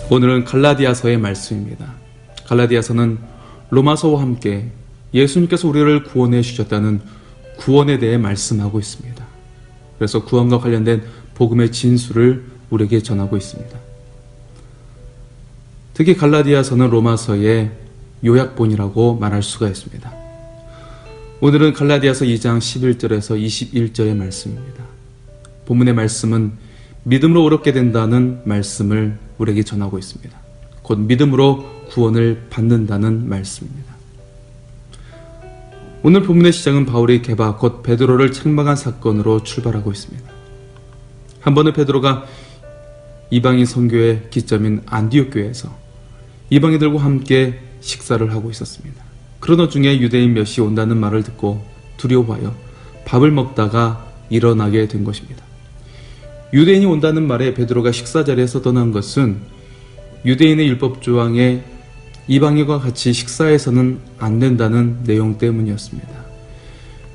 오늘은 갈라디아서의 말씀입니다. 갈라디아서는 로마서와 함께 예수님께서 우리를 구원해 주셨다는 구원에 대해 말씀하고 있습니다. 그래서 구원과 관련된 복음의 진수를 우리에게 전하고 있습니다. 특히 갈라디아서는 로마서의 요약본이라고 말할 수가 있습니다. 오늘은 갈라디아서 2장 11절에서 21절의 말씀입니다. 본문의 말씀은 믿음으로 의롭게 된다는 말씀을 우리에게 전하고 있습니다. 곧 믿음으로 구원을 받는다는 말씀입니다. 오늘 본문의 시작은 바울이 게바 곧 베드로를 책망한 사건으로 출발하고 있습니다. 한 번은 베드로가 이방인 선교의 기점인 안디옥 교회에서 이방인들과 함께 식사를 하고 있었습니다. 그러던 중에 유대인 몇이 온다는 말을 듣고 두려워하여 밥을 먹다가 일어나게 된 것입니다. 유대인이 온다는 말에 베드로가 식사 자리에서 떠난 것은 유대인의 율법 조항에 이방인과 같이 식사해서는 안 된다는 내용 때문이었습니다.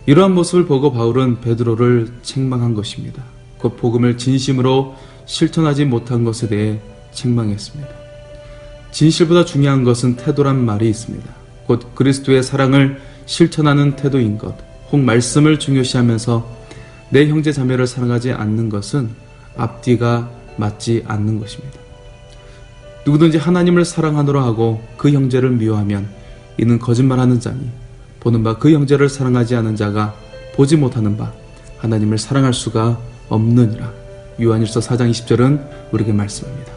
이러한 모습을 보고 바울은 베드로를 책망한 것입니다. 곧 복음을 진심으로 실천하지 못한 것에 대해 책망했습니다. 진실보다 중요한 것은 태도란 말이 있습니다. 곧 그리스도의 사랑을 실천하는 태도인 것, 혹 말씀을 중요시하면서 내 형제 자매를 사랑하지 않는 것은 앞뒤가 맞지 않는 것입니다. 누구든지 하나님을 사랑하노라 하고 그 형제를 미워하면 이는 거짓말하는 자니 보는 바 그 형제를 사랑하지 않은 자가 보지 못하는 바 하나님을 사랑할 수가 없느니라. 요한일서 4장 20절은 우리에게 말씀합니다.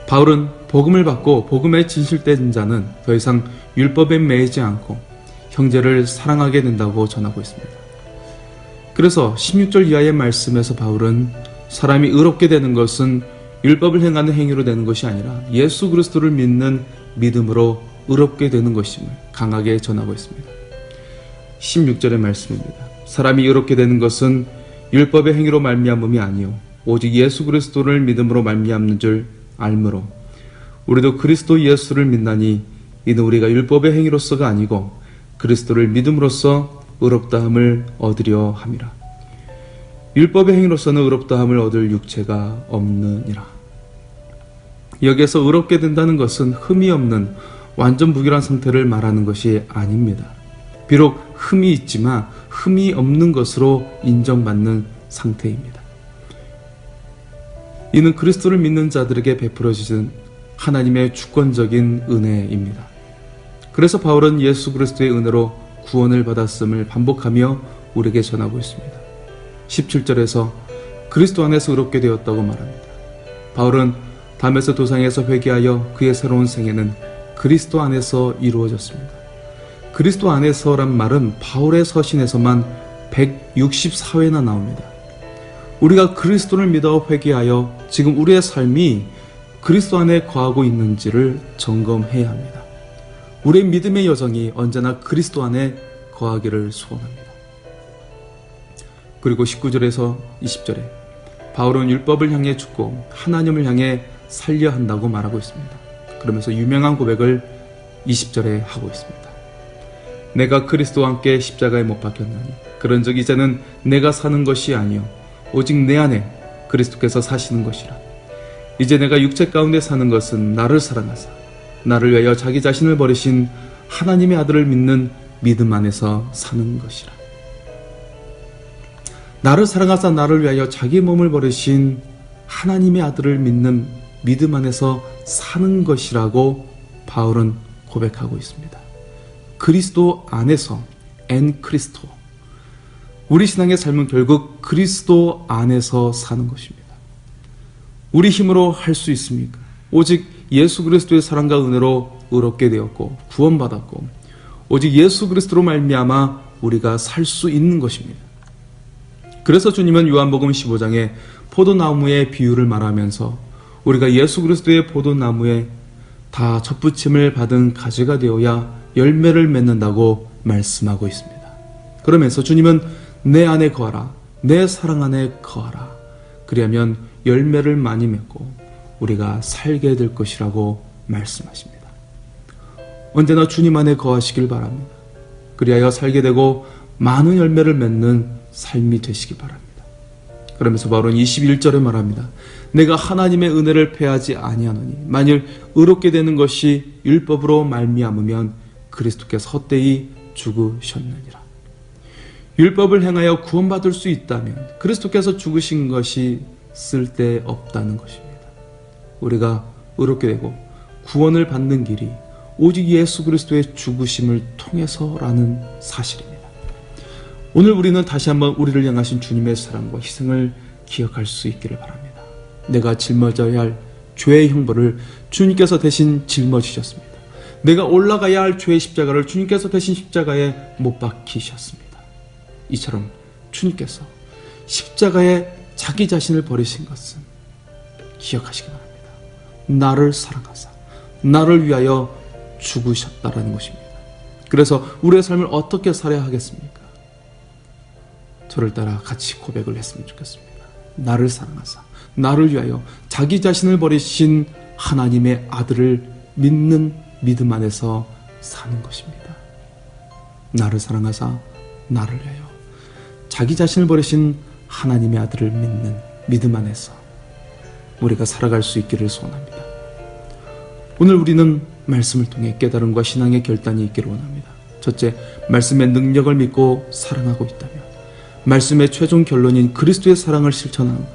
바울은 복음을 받고 복음에 진실된 자는 더 이상 율법에 매이지 않고 형제를 사랑하게 된다고 전하고 있습니다. 그래서 16절 이하의 말씀에서 바울은 사람이 의롭게 되는 것은 율법을 행하는 행위로 되는 것이 아니라 예수 그리스도를 믿는 믿음으로 의롭게 되는 것임을 강하게 전하고 있습니다. 16절의 말씀입니다. 사람이 의롭게 되는 것은 율법의 행위로 말미암음이 아니요 오직 예수 그리스도를 믿음으로 말미암는 줄 알므로 우리도 그리스도 예수를 믿나니 이는 우리가 율법의 행위로서가 아니고 그리스도를 믿음으로써 의롭다함을 얻으려 함이라. 율법의 행위로서는 의롭다함을 얻을 육체가 없느니라. 여기에서 의롭게 된다는 것은 흠이 없는 완전 무결한 상태를 말하는 것이 아닙니다. 비록 흠이 있지만 흠이 없는 것으로 인정받는 상태입니다. 이는 그리스도를 믿는 자들에게 베풀어지는 하나님의 주권적인 은혜입니다. 그래서 바울은 예수 그리스도의 은혜로 구원을 받았음을 반복하며 우리에게 전하고 있습니다. 17절에서 그리스도 안에서 의롭게 되었다고 말합니다. 바울은 다메섹 도상에서 회개하여 그의 새로운 생애는 그리스도 안에서 이루어졌습니다. 그리스도 안에서란 말은 바울의 서신에서만 164회나 나옵니다. 우리가 그리스도를 믿어 회개하여 지금 우리의 삶이 그리스도 안에 거하고 있는지를 점검해야 합니다. 우리의 믿음의 여정이 언제나 그리스도 안에 거하기를 소원합니다. 그리고 19절에서 20절에 바울은 율법을 향해 죽고 하나님을 향해 살려 한다고 말하고 있습니다. 그러면서 유명한 고백을 20절에 하고 있습니다. 내가 그리스도와 함께 십자가에 못 박혔나니 그런즉 이제는 내가 사는 것이 아니요 오직 내 안에 그리스도께서 사시는 것이라. 이제 내가 육체 가운데 사는 것은 나를 사랑하사 나를 위하여 자기 자신을 버리신 하나님의 아들을 믿는 믿음 안에서 사는 것이라. 나를 사랑하사 나를 위하여 자기 몸을 버리신 하나님의 아들을 믿는 믿음 안에서 사는 것이라고 바울은 고백하고 있습니다. 그리스도 안에서 엔 크리스토. 우리 신앙의 삶은 결국 그리스도 안에서 사는 것입니다. 우리 힘으로 할 수 있습니까? 오직 예수 그리스도의 사랑과 은혜로 의롭게 되었고 구원받았고 오직 예수 그리스도로 말미암아 우리가 살 수 있는 것입니다. 그래서 주님은 요한복음 15장에 포도나무의 비유를 말하면서 우리가 예수 그리스도의 포도나무에 다 접붙임을 받은 가지가 되어야 열매를 맺는다고 말씀하고 있습니다. 그러면서 주님은 내 안에 거하라, 내 사랑 안에 거하라. 그리하면 열매를 많이 맺고 우리가 살게 될 것이라고 말씀하십니다. 언제나 주님 안에 거하시길 바랍니다. 그리하여 살게 되고 많은 열매를 맺는 삶이 되시기 바랍니다. 그러면서 바울은 21절에 말합니다. 내가 하나님의 은혜를 패하지 아니하노니 만일 의롭게 되는 것이 율법으로 말미암으면 그리스도께서 헛되이 죽으셨느니라. 율법을 행하여 구원받을 수 있다면 그리스도께서 죽으신 것이 쓸데없다는 것입니다. 우리가 의롭게 되고 구원을 받는 길이 오직 예수 그리스도의 죽으심을 통해서라는 사실입니다. 오늘 우리는 다시 한번 우리를 향하신 주님의 사랑과 희생을 기억할 수 있기를 바랍니다. 내가 짊어져야 할 죄의 형벌을 주님께서 대신 짊어지셨습니다. 내가 올라가야 할 죄의 십자가를 주님께서 대신 십자가에 못 박히셨습니다. 이처럼 주님께서 십자가에 자기 자신을 버리신 것은 기억하시기 바랍니다. 나를 사랑하사 나를 위하여 죽으셨다라는 것입니다. 그래서 우리의 삶을 어떻게 살아야 하겠습니까? 저를 따라 같이 고백을 했으면 좋겠습니다. 나를 사랑하사 나를 위하여 자기 자신을 버리신 하나님의 아들을 믿는 믿음 안에서 사는 것입니다. 나를 사랑하사 나를 위하여 자기 자신을 버리신 하나님의 아들을 믿는 믿음 안에서 우리가 살아갈 수 있기를 소원합니다. 오늘 우리는 말씀을 통해 깨달음과 신앙의 결단이 있기를 원합니다. 첫째, 말씀의 능력을 믿고 사랑하고 있다면 말씀의 최종 결론인 그리스도의 사랑을 실천하는 것,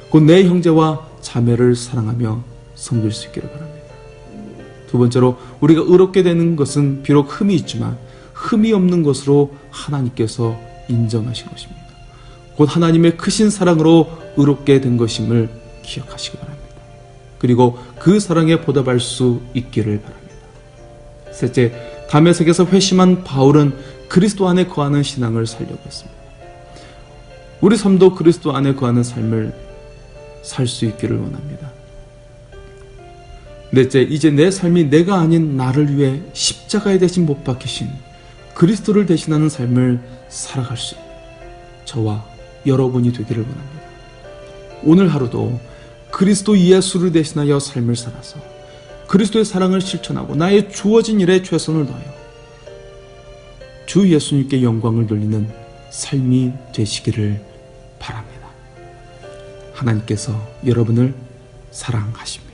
곧 내 형제와 자매를 사랑하며 섬길 수 있기를 바랍니다. 두 번째로, 우리가 의롭게 되는 것은 비록 흠이 있지만 흠이 없는 것으로 하나님께서 인정하신 것입니다. 곧 하나님의 크신 사랑으로 의롭게 된 것임을 기억하시기 바랍니다. 그리고 그 사랑에 보답할 수 있기를 바랍니다. 셋째, 다메섹에서 회심한 바울은 그리스도 안에 거하는 신앙을 살려고 했습니다. 우리 삶도 그리스도 안에 거하는 삶을 살 수 있기를 원합니다. 넷째, 이제 내 삶이 내가 아닌 나를 위해 십자가에 대신 못 박히신 그리스도를 대신하는 삶을 살아갈 수 있는 저와 여러분이 되기를 원합니다. 오늘 하루도 그리스도 예수를 대신하여 삶을 살아서 그리스도의 사랑을 실천하고 나의 주어진 일에 최선을 다하여 주 예수님께 영광을 돌리는 삶이 되시기를 바랍니다. 하나님께서 여러분을 사랑하십니다.